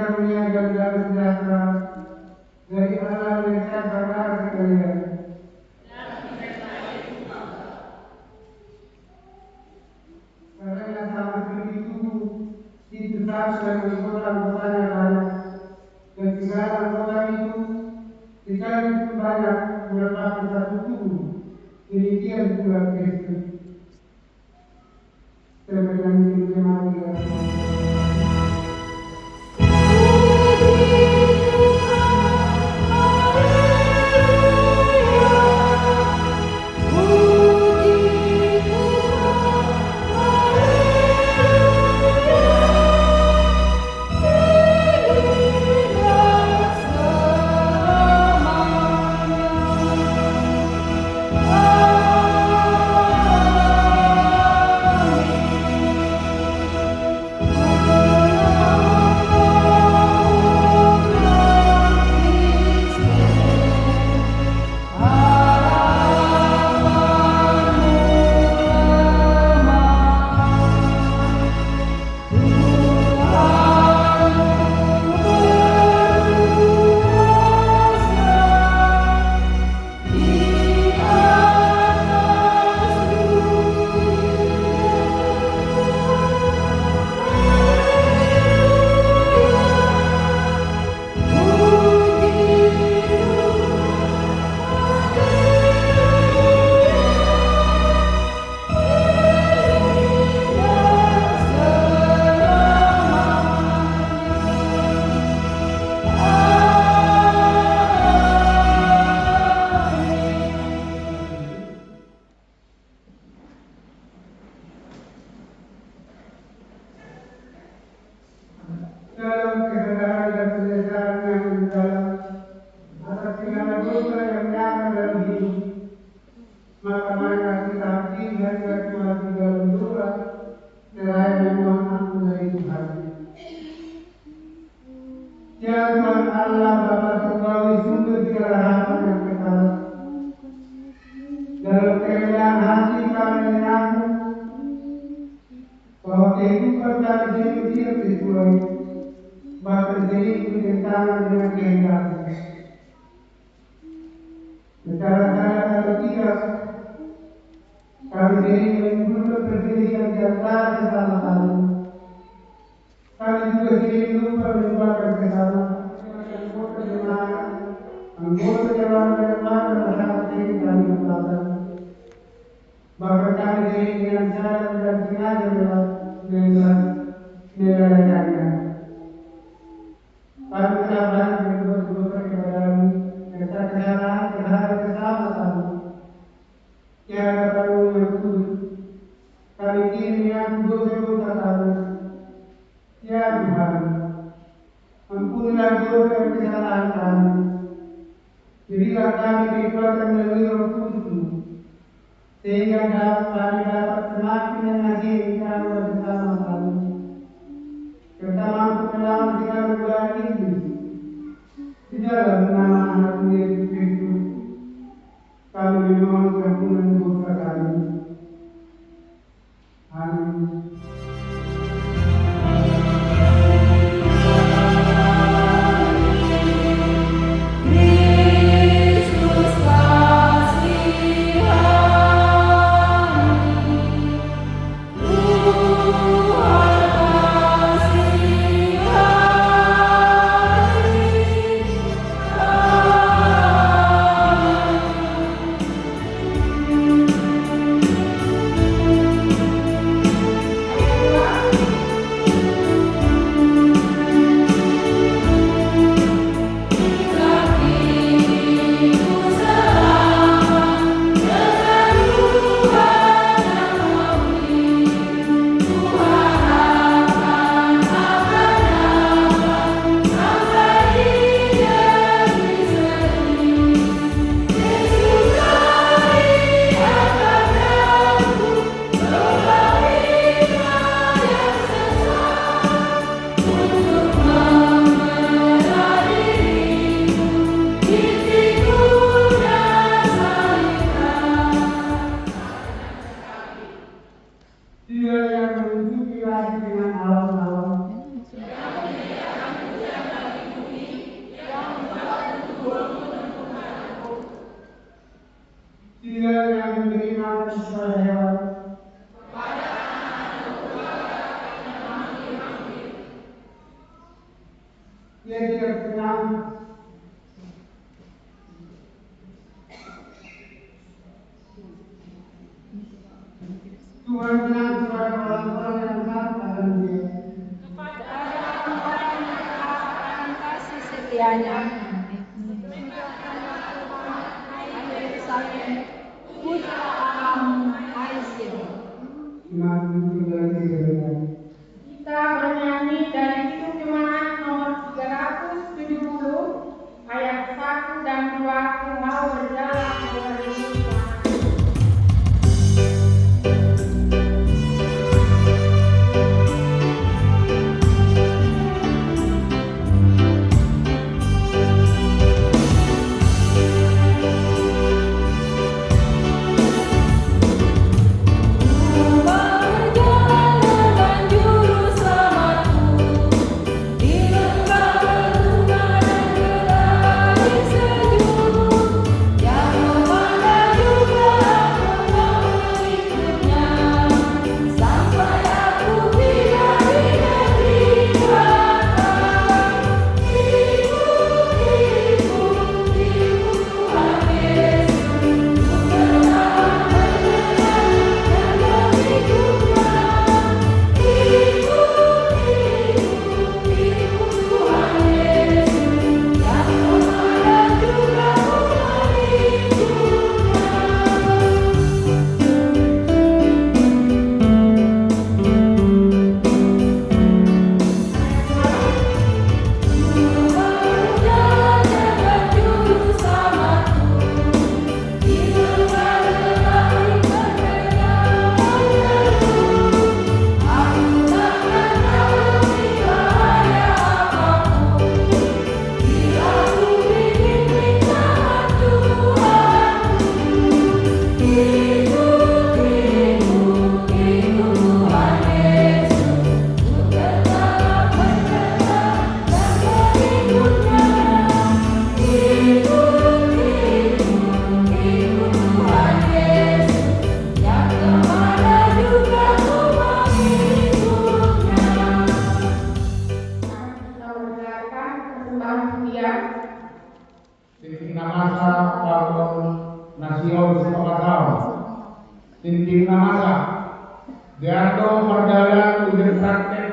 karunia dan damai sejahtera dari Allah yang Esa sekalian. Karena sama begitu itu saja dengan kota-kotanya banyak, dan segala kota itu sekalipun banyak merupakan satu tubuh. Demikian pula Kristus. Tergantung jemaat dia. Dalam kesadaran dan penyesalan yang mendalam atas segala dosa yang nyata dalam hidup, maka mereka kita aktif dan berkuat di dalam doa seraya memohon ampun dari Tuhan. Ya Tuhan Allah Bapa Tunggal sumber segala harapan yang kekal, dalam kerendahan hati kami mengaku bahwa kehidupan kami sendiri tidak sesuai, bahkan sering bertentangan dengan kehendak-Mu. Secara sadar atau tidak, kami sering menimbulkan perselisihan di antara sesama kami. Kami juga sering lupa menyebarkan kesamaan, anggota jemaat, anggota dewan dan masyarakat sering kami lupakan. Bahkan kami sering dengan sadar dan sengaja melalaikannya. Kami telah banyak berbuat dosa kepada-Mu, serta kesalahan terhadap sesama kami. Ya Bapa-Mu yang kudus, kami kini mengaku dosa-dosa kami. Ya Tuhan, ampunilah dosa dan kesalahan kami. Berilah kami kekuatan melalui Roh Kudus-Mu, sehingga kami dapat semakin mengasihi kamu bersama kami. Serta mampu melawan segala godaan iblis. Di dalam nama Anak-Mu Yesus Kristus, kami memohon ampunan dosa kami. Amin. Kasih Dia tidak senang. Tuhan senang kepada orang-orang yang taat akan Dia. Kepada orang-orang yang taat akan kasih setianya. Hai Yerusalem, pujilah Allahmu, hai Sion. Kita bernyanyi dari Hidup Jemaat nomor 370 ayat 1 dan 2, Ku mau berjalan beriringan. Tinting namasa, diato mardalan udah praktek,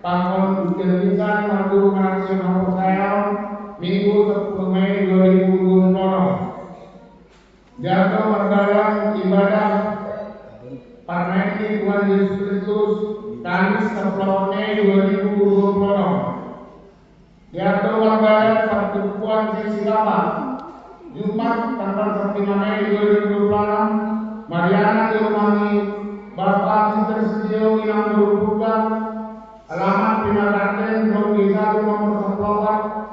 pangkon utilisan madu ngasion persayaon Minggu 10 Mei 2020. Diato mardalan ibadah Parmenti Tuhan Yesus Kristus Kamis 10 Mei 2020. Diato mardalan pertemuan sesi lama Jumat tanggal 1 Mei 2026. Mariana Dirumani Bapak Interstudio yang berubah alamat Pinagaten Blok 1 nomor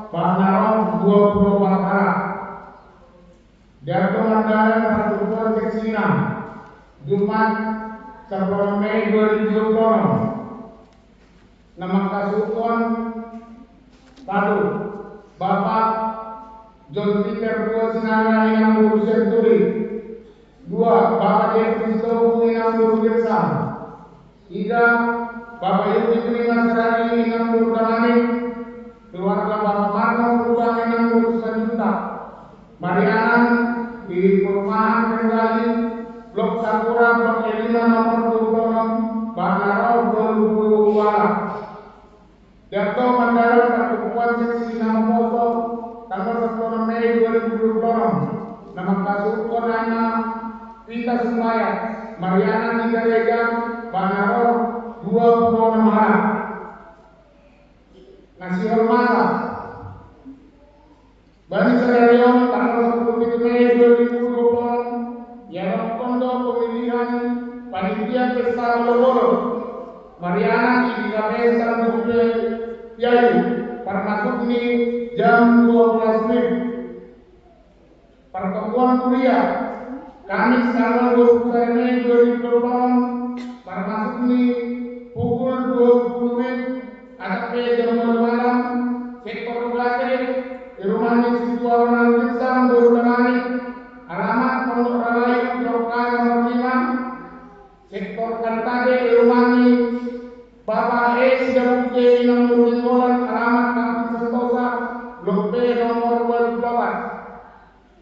14 Banaro 20 Bakara Diato Mandaran pertemuan seksi 6 Jumat 10 Mei 2020. Nama kasukuan 1 Bapak John Peter Tua Sinara yang berusia turi 2. Bapak Kristo yang berusia 3. Bapak Yudi Prima Serari yang berusia keluarga Bapak Marno Perubahan yang berusia juta Marianan di perumahan Kendali Blok Sakura Blok 5 nomor 26 Banaro 2022. Dato Mandaran pertemuan seksi 6 Poso tanggal 10 Mei 2020. Nama kasukuan anak Vita Sumaya Mariana Nigarega Banaro 26 Maret. Nasi Hormata Bani Serarion tanggal 10 Mei 2020. Yarok Kondo pemilihan panitia pesta Loboro Mariana Ibikabe Sambukle Yayu termasuk ini jam 12 menit. Pertemuan kuliah Kamis tanggal 20 Mei 2020 termasuk ini pukul 20 menit ada jam 2 malam sektor belakang di rumahnya Situawan Alkitab Borutangani alamat Pondok Ralayu Jokan nomor 5 sektor Kantade di rumahnya Bapak Dabuke nomor 5 alamat Kampung Sentosa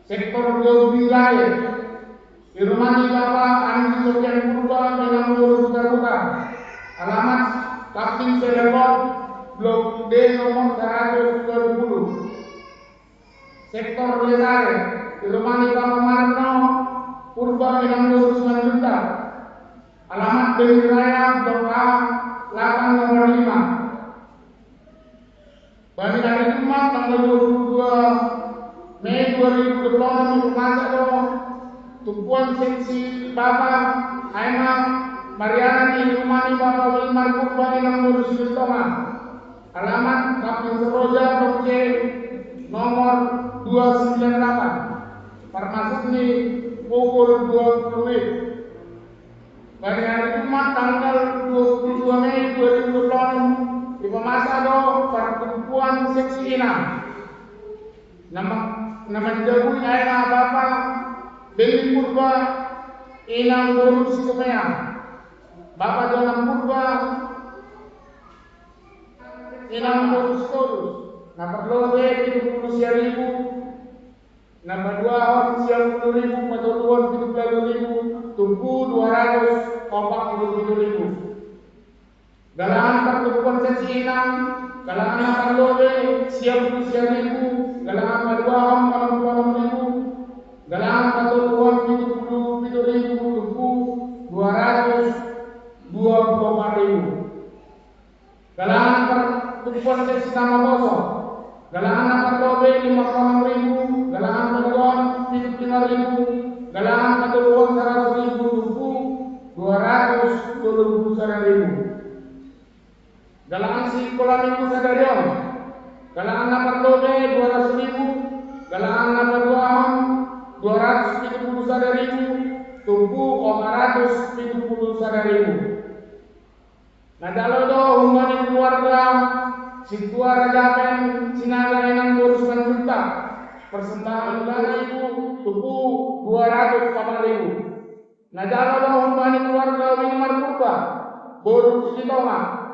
sektor Geobilai, Irmani Bapak Andi Sofian Purba dengan Lurus Garuda, alamat Kapten Telepon Blok D nomor 120. Sektor Letare, Irmani Bapak Marno Purba dengan Lurus Manjuta, alamat Beli Raya Blok A 8 nomor 5. Pada hari Jumat tanggal 22 Mei 2020 Masado tumpuan seksi Bapak Aina Mariana di Rumani Bapak Wilmar Purba yang ngurus Yutoma, alamat Kapten Seroja Blok C nomor 298, termasuk di pukul 20 WIB. Pada hari Jumat tanggal 22 Mei 2020 di Pemasado pertumpuan seksi 6 nama jauh Aina Bapak Beli Purba Inang Gurus Kumea, Bapak Jonam Purba Inang Gurus Torus, nomor 2 70.000, nomor 2 Hon 10.000, motor 70.000, tumpu 247.000. Galangan pertumpuan seksi 6, galangan nomor 2 10.000, galangan nomor 2 galangan pertumpuan 77.000, tumpu 224.000. Galangan pertumpuan seksi nama kosong, galangan nomor 2 56.000, galangan pertumpuan 75.000, galangan pertumpuan 100.000, tumpu 221.000. Galangan si Kolam Minggu Sadarion, galangan nomor 2 200.000, galangan nomor 2 270 sadaribu, tumpu 470 sadaribu. Nah dalodo humani keluarga Situa Rajapen Sinaga Enang Gurus Manjuta, persembahan 5.000, tumpu 200.000. Nah dalodo humani keluarga Wilmar Purba Boru Sitoma,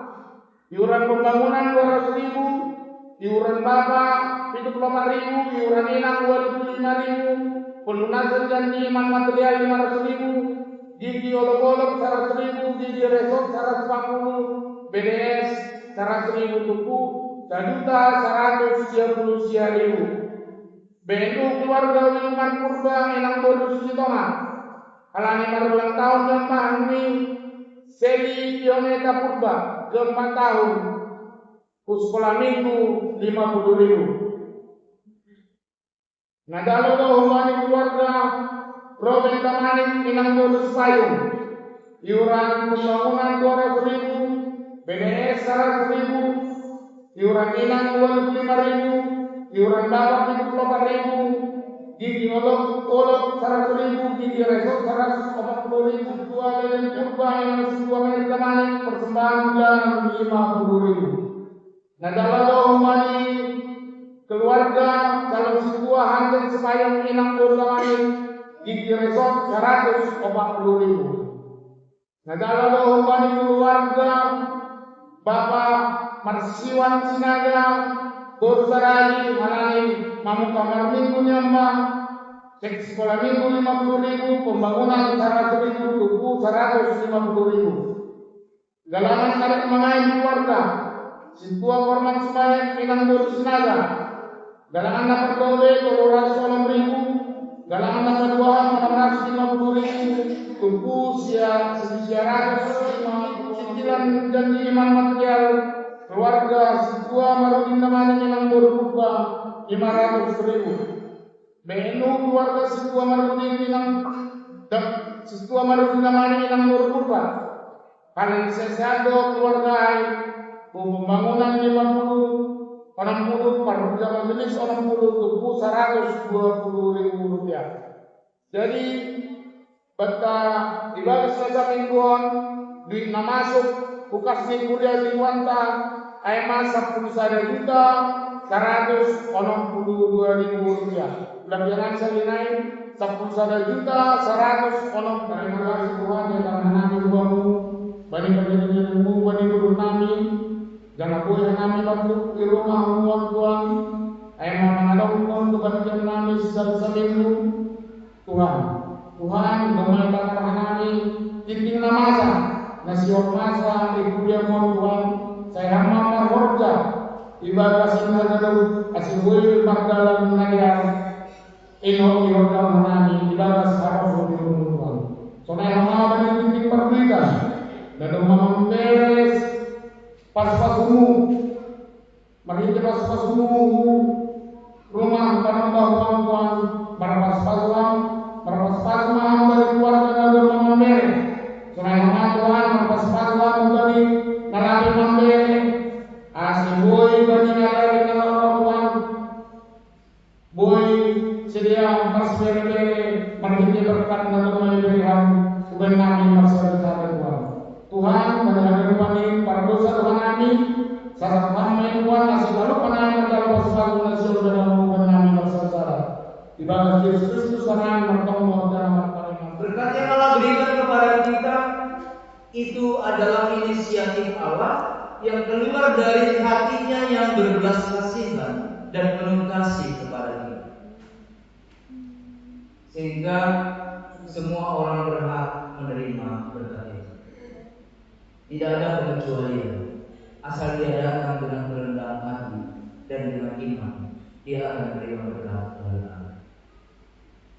iuran pembangunan 200.000, iuran Bapak 75.000, iuran Inang 25.000, pelunasan janji iman material 500.000, gigi olok-olok 100.000, gigi resort 140, BDS 100.000, tuku 1.130.000. BNU keluarga Wilman Purba Enang Bodu Sitoma, alani marulang tahun yang pahami Seli Pioneta Purba ke 4 tahun, sekolah minggu 50.000. Nah dalodo humani keluarga Robin Tamanik Inang Bodu Payung, iuran pembangunan 200.000, BDS 100.000, iuran Inang 25.000, iuran Bapak 74.000, gigi olok 100.000, gigi resort 140.000, Situa Belen Purba yang Situa Belen Tamanik persembahan bulan 50.000. Nah dalodo humani keluarga calon Situa Hanten Sepayung Inang Bodu Tamanik, gigi resort 140.000. Nah dalodo humani keluarga Bapak Marsiwan Sinaga Bodu Sarali Malani Mamu kamar minggu nyamba, cek sekolah minggu 50.000, pembangunan 100.000, tuku 150.000. Galangan tarik mengain keluarga Situa Korman Semayang Inang Bodu Sinaga, galangan nomor 2 200.000, galangan nomor 2 650.000, tuku 150 cicilan janji iman material keluarga Situa Marudin Namanya Inang Bodu Purba 500.000. BNU keluarga Situa Marudin Namanya Inang Bodu Purba, kalian sesado keluarga pembangunan 50, 60, perluja majelis 60, tuku 120.000 rupiah. Jadi bata dibagi selasa mingguan duit na masuk bukas ni kuliah di Wanta ay masa 10 juta 182.000 rupiah. Pelajaran salinay 10 juta 100 onong. Terima kasih Tuhan yang telah mengambil uangmu, bani perjalanan-mu, bani turun kami, jangan boleh kami waktu di rumah uang Tuhan. Ay mga mangalong kong kebahagiaan namin sa salilu Tuhan. Tuhan memerintahkan kami titik namasa nasihat masa ibu dia mau Tuhan saya mama horja ibadah sinagadu asibui magdalam nayar ino irodam nani ibadah saraf Tuhan. Soalnya mama bani titik berbeda dan mama beres pas-pas mari kita pas-pas rumah penambah Tuhan pas-pas mahal dari keluarga dan mama beres. Soalnya mama Tuhan pas-pas dari narapi mambere asibui bani nalari nalorong Tuhan boy sedia berbere mari berkat dan memberikan kebenaran masyarakat Tuhan mendengar kami para dosa Tuhan kami saat kami Tuhan masih lalu penangan dalam pasal nasional dalam mengenai masyarakat ibadah Yesus Kristus Tuhan bertemu dalam kalimat berkat yang Allah berikan kepada kita itu adalah inisiatif Allah yang keluar dari hatinya yang berbelas kasihan dan penuh kasih kepada kita sehingga semua orang berhak menerima berkat itu. Tidak ada pengecualian. Asal dia datang dengan kerendahan hati dan dengan iman, dia akan menerima berkat dari Allah.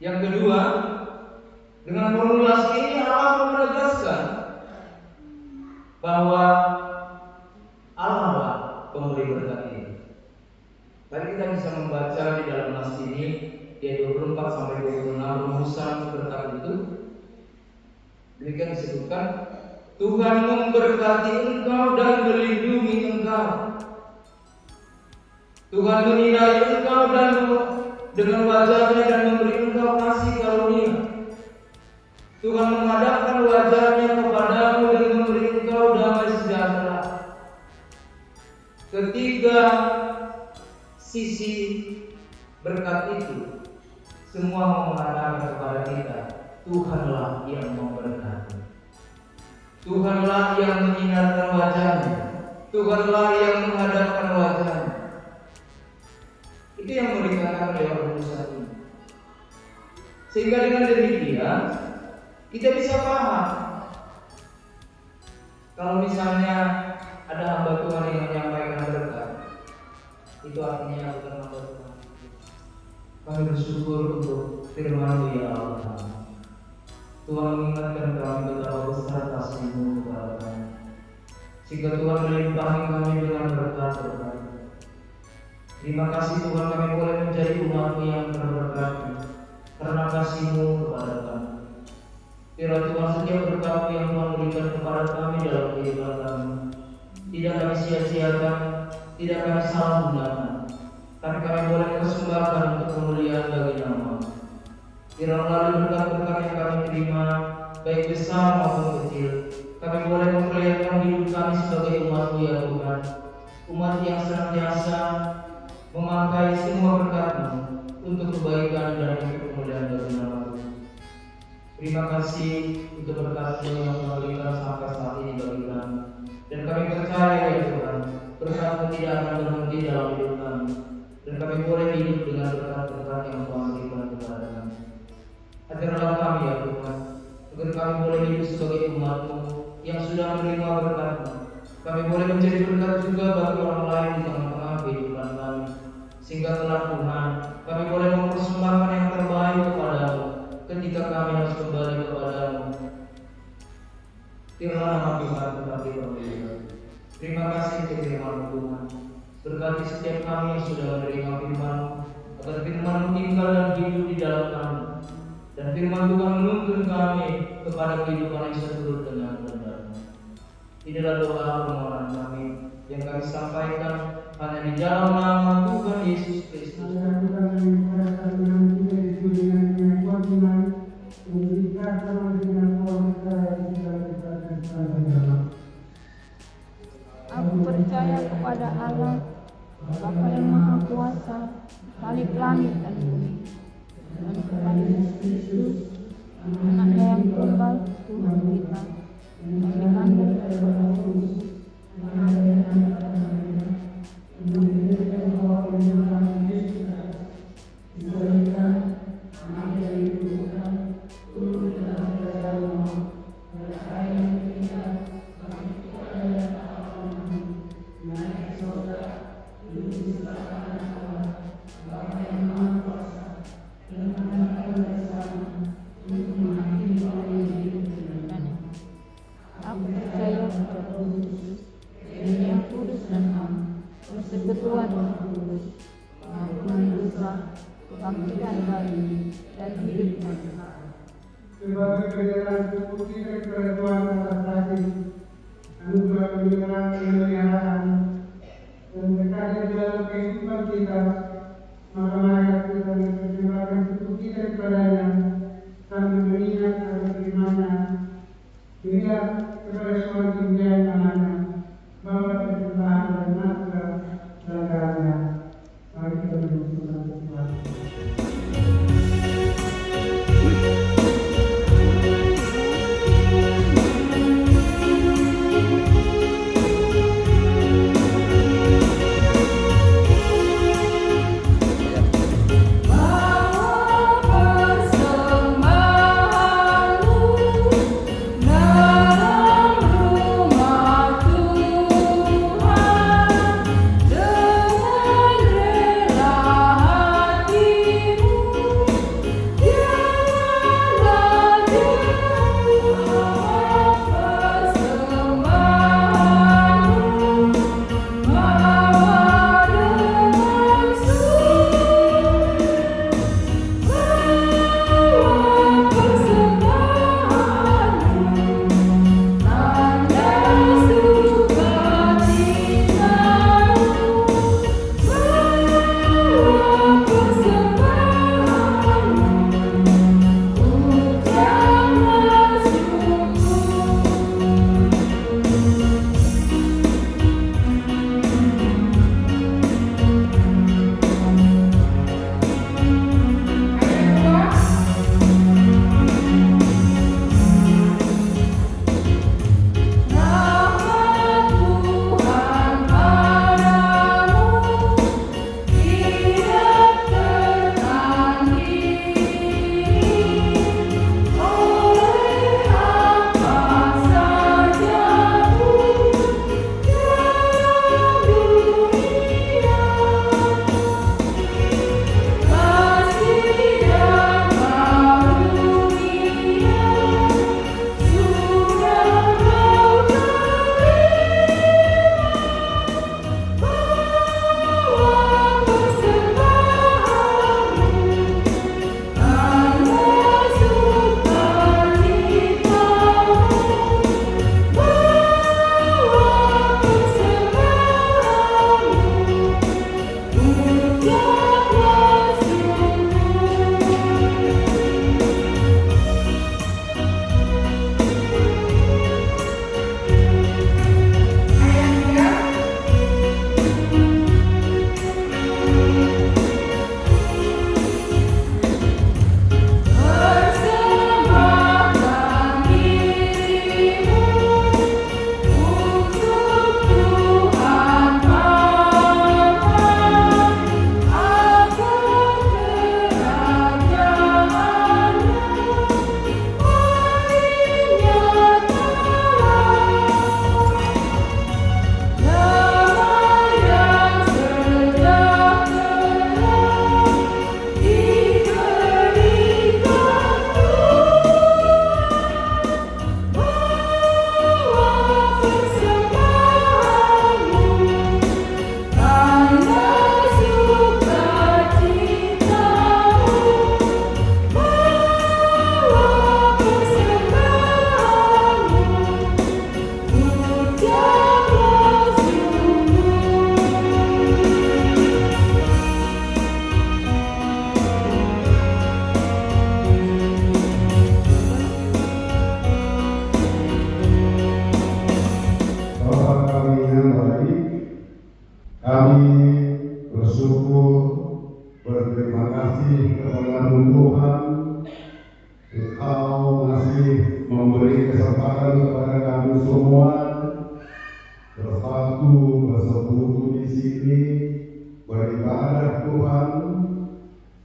Yang kedua, dengan formulasi ini Allah menegaskan bahwa Allah lah pemberi berkat ini. Tadi kita bisa membaca di dalam nas ini ayat 24 sampai 26 rumusan berkat itu. Demikian disebutkan, Tuhan memberkati engkau dan melindungi engkau. Tuhan menyinari engkau dan dengan wajahnya dan memberi engkau kasih karunia. Tuhan menghadapkan wajahnya kepadamu dan memberi engkau damai sejahtera. Ketiga sisi berkat itu semua mengatakan kepada kita, Tuhanlah yang memberkati. Tuhanlah yang menyinarkan wajahnya. Tuhanlah yang menghadapkan wajahnya. Itu yang mau dikatakan oleh orang saat ini. Sehingga dengan demikian kita bisa paham. Kalau misalnya ada hamba Tuhan yang menyampaikan berkat, itu artinya bukan hamba Tuhan. Kami bersyukur untuk firman-Mu ya Allah. Tuhan mengingatkan kami betapa besar kasih-Mu kepada kami, sehingga Tuhan melimpahi kami dengan berkat-berkat. Terima kasih Tuhan, kami boleh menjadi umat-Mu yang terberkati karena kasih-Mu kepada kami. Biarlah Tuhan setiap berkat yang Tuhan berikan kepada kami dalam kehidupan kami tidak kami sia-siakan, tidak kami salah gunakan, tapi kami boleh persembahkan untuk kemuliaan bagi nama. Biarlah melalui berkat-berkat yang kami terima, baik besar maupun kecil, kami boleh memperlihatkan hidup kami sebagai umat-Mu ya Tuhan, umat yang senantiasa memakai semua berkat-Mu untuk kebaikan dan untuk kemuliaan bagi nama-Mu. Terima kasih untuk berkat-Mu yang Tuhan berikan sampai saat ini bagi kami, dan kami percaya ya Tuhan, berkat-Mu tidak akan berhenti dalam hidup kami, dan kami boleh hidup dengan berkat-berkat yang Tuhan berikan kepada kami. Ajarlah kami ya Tuhan, agar kami boleh hidup sebagai umat-Mu yang sudah menerima berkat-Mu. Kami boleh menjadi berkat juga bagi orang lain di tengah-tengah kehidupan kami, sehingga kelak Tuhan kami boleh mempersembahkan yang terbaik kepada-Mu ketika kami harus kembali kepada-Mu. Biarlah nama Tuhan tetap dipermuliakan. Terima kasih untuk firman-Mu Tuhan. Berkati setiap kami yang sudah menerima firman-Mu, agar firman-Mu tinggal dan hidup di dalam kami, dan firman Tuhan menuntun kami kepada kehidupan yang seturut dengan kehendak-Mu. Inilah doa permohonan kami yang kami sampaikan hanya di dalam nama Tuhan Yesus Kristus. Aku percaya kepada Allah, Bapa yang Maha Kuasa, Khalik langit dan bumi, dan kepada Yesus Kristus, Anaknya yang tunggal, Tuhan kita, yang dikandung dari Roh Kudus, diberikan kebangkitan baru dan hidup yang kekal. Sebagai kebenaran bukti dan kebenaran atas hati, anugerah kebenaran pemeliharaan dan berkata di dalam kehidupan kita, maka mari kita mempersembahkan tubuh kita kepadanya sambil mengingat akan firman-Nya. Berilah kepada semua impian tangannya, bahwa persembahan dan nafkah dalam dalamnya. Mari kita berdoa Tuhan.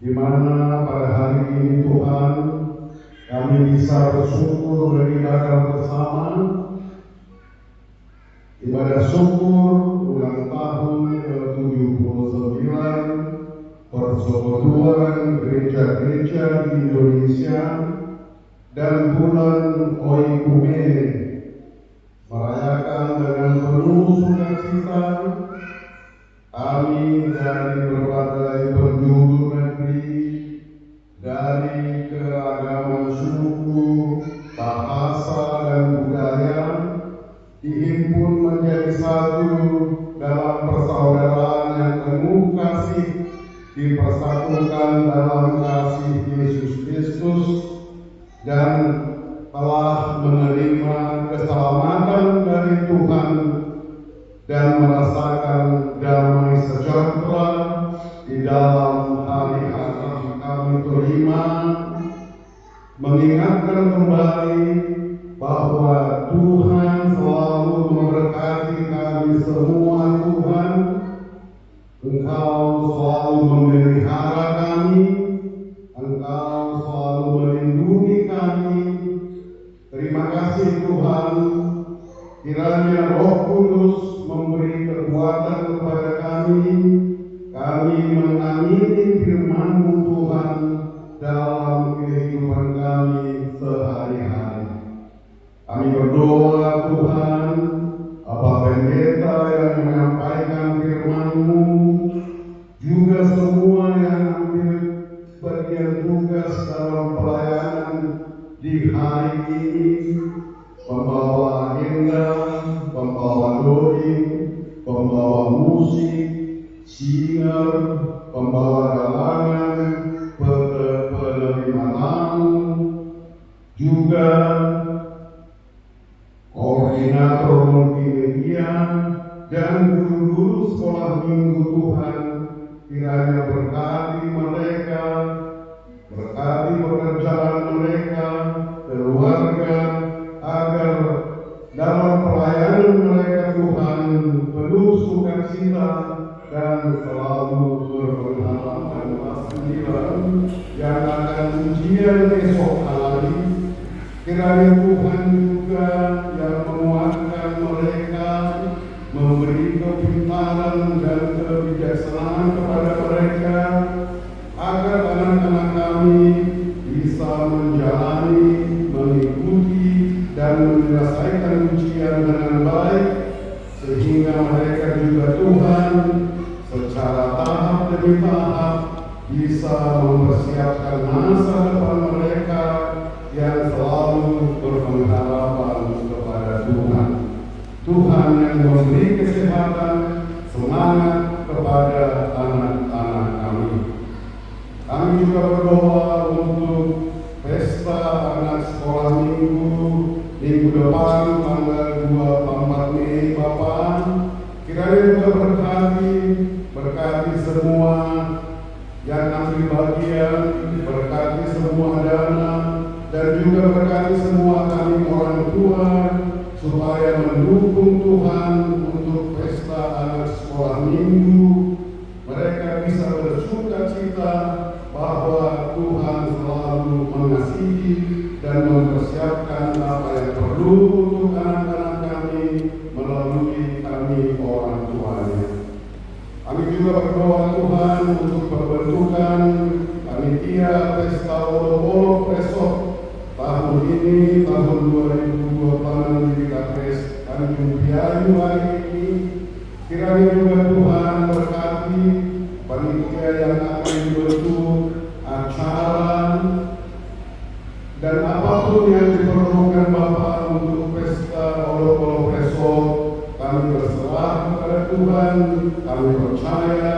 di mana pada hari ini Tuhan kami bisa bersyukur beribadah bersama, ibadah syukur ulang tahun ke-79 persekutuan gereja-gereja di Indonesia dan bulan Oikumene, merayakan dengan penuh sukacita kami dari berbagai penjuru negeri pun menjadi satu dalam persaudaraan yang penuh kasih, dipersatukan dalam kasih Yesus Kristus, dan telah menerima keselamatan dari Tuhan dan merasakan damai sejahtera di dalam hari-hari kami terima, mengingatkan kembali bahwa Tuhan selalu memberkati kami semua. Tuhan, Engkau selalu memelihara kami, Engkau selalu melindungi kami. Terima kasih Tuhan, kiranya Roh Kudus memberi kekuatan kepada kami mengamini firman-Mu Tuhan dalam kehidupan kami sehari-hari. Kami berdoa Tuhan, Bapak Pendeta yang menyampaikan firman-Mu, juga semua yang ambil bagian tugas dalam pelayanan di hari ini, pembawa agenda, pembawa doi, pembawa musik, singer, pembawa galangan, penerima tamu, juga koordinator multimedia dan guru-guru sekolah minggu. Tuhan, kiranya berkati mereka, berkati pekerjaan mereka, keluarga, agar dalam pelayanan mereka Tuhan penuh sukacita dan selalu berpengharapan gembira yang akan ujian esok hari. Kiranya Tuhan juga yang menguatkan mereka, memberi kepintaran dan kebijaksanaan kepada mereka, agar anak-anak kami bisa menjalani, mengikuti, dan menyelesaikan ujian dengan baik, sehingga mereka juga Tuhan secara tahap demi tahap bisa mempersiapkan masa depan mereka yang selalu berpengharapan kepada Tuhan. Tuhan yang memberi kesehatan, semangat kepada anak-anak kami. Kami juga berdoa untuk pesta anak sekolah minggu depan tanggal 24 Mei Bapak. Kiranya juga berkati semua yang ambil bagian, berkati semua dana, dan juga berkati semua kami orang tua, supaya mendukung Tuhan untuk pesta anak sekolah minggu. Mereka bisa bersuka cita bahwa Tuhan selalu mengasihi dan mempersiapkan apa yang perlu untuk anak-anak kami melalui kami orang tuanya. Kami juga berdoa Tuhan untuk pembentukan panitia pesta Olo-Olo Presok tahun ini, tahun 2024 di Kapes Tanjung Priayu hari ini. Kiranya juga Tuhan berkati panitia yang akan dibentuk, acara, dan apapun yang diperlukan Bapak untuk pesta Olo-Olo Presok. Kami berserah kepada Tuhan, kami percaya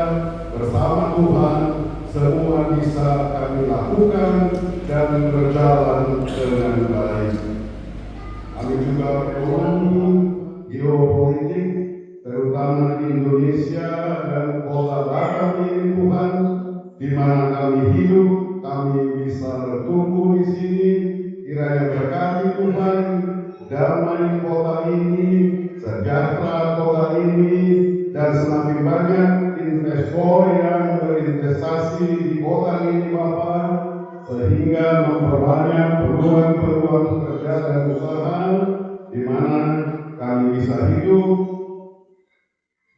bersama Tuhan semua bisa kami lakukan dan berjalan dengan baik. Kami juga berdoa geopolitik, terutama di Indonesia dan kota Batam ini Tuhan, di mana kami hidup, kami bisa bertumbuh di sini. Kiranya berkati Tuhan, damai kota ini, sejahtera kota ini, dan semakin banyak investor yang berinvestasi di kota ini Bapak, sehingga memperbanyak peluang-peluang kerja dan usaha, di mana kami bisa hidup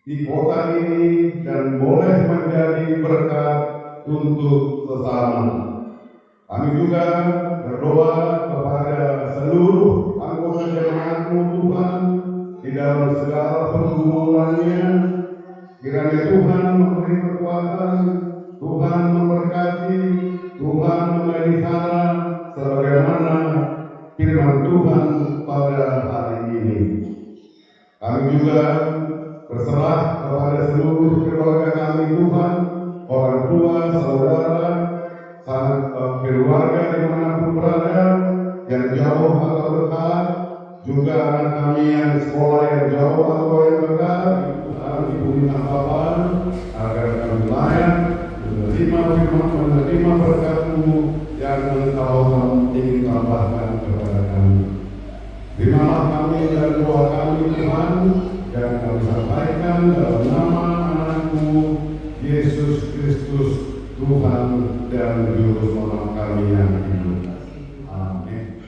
di kota ini dan boleh menjadi berkat untuk sesama. Kami juga berdoa kepada seluruh anggota jemaat-Mu Tuhan di dalam segala pergumulannya. Kiranya Tuhan memberi kekuatan, Tuhan memberkati, Tuhan memelihara, sebagaimana firman Tuhan pada hari ini. juga berserah kepada seluruh keluarga kami Tuhan, orang tua, saudara, sanak keluarga dimanapun berada, yang jauh atau dekat, juga anak kami yang sekolah yang jauh atau yang dekat. Tuhan, Ibu minta Bapa agar kami layak menerima berkat-Mu yang Engkau ingin tambahkan kepada kami. Terimalah kami dan doa kami Tuhan yang kami sampaikan dalam nama anak-Mu Yesus Kristus, Tuhan dan Juru Selamat kami yang hidup. Amin.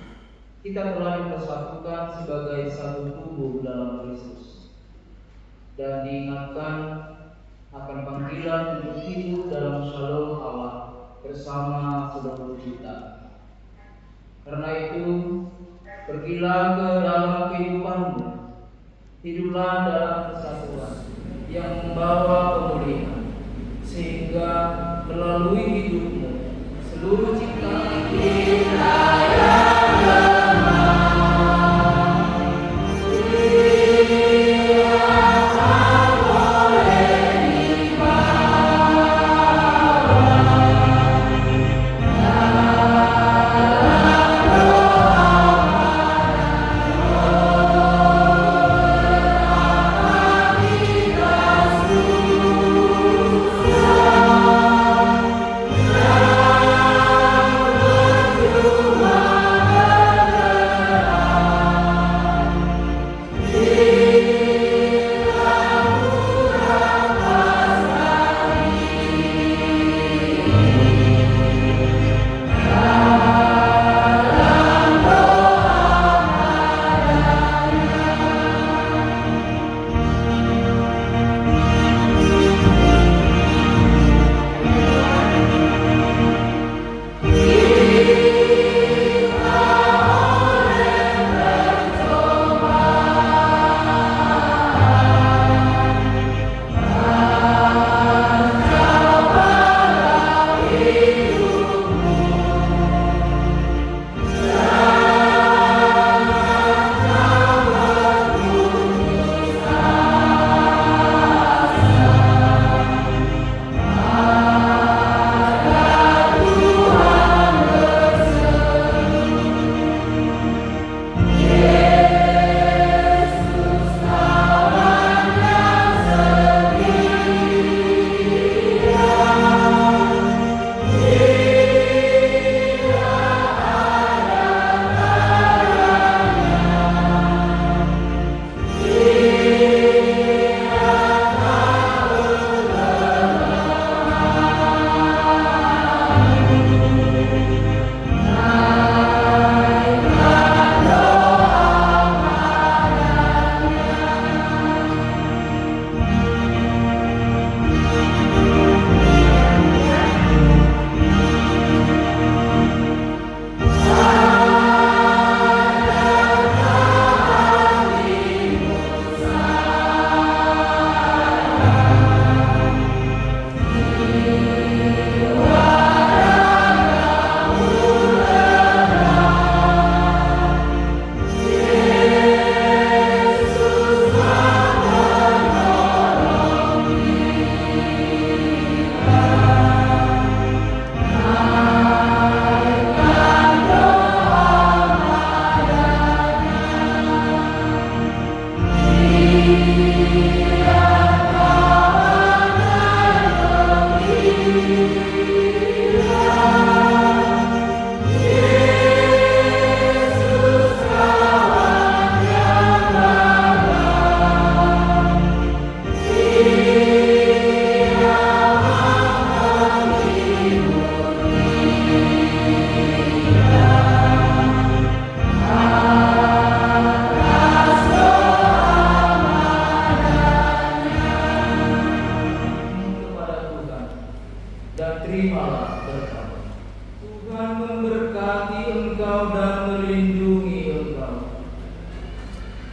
Kita telah dipersatukan sebagai satu tubuh dalam Kristus dan diingatkan akan panggilan untuk hidup dalam shalom Allah bersama seluruh kita. Karena itu, pergilah ke dalam kehidupanmu, hiduplah dalam kesatuan yang membawa pemulihan, sehingga melalui hidupmu seluruh ciptaan kita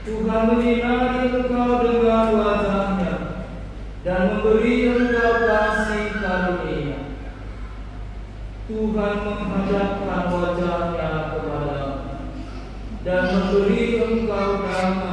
Tuhan menyinari engkau dengan wajah-Nya dan memberi engkau kasih karunia. Tuhan menghadapkan wajah-Nya kepadamu dan memberi engkau damai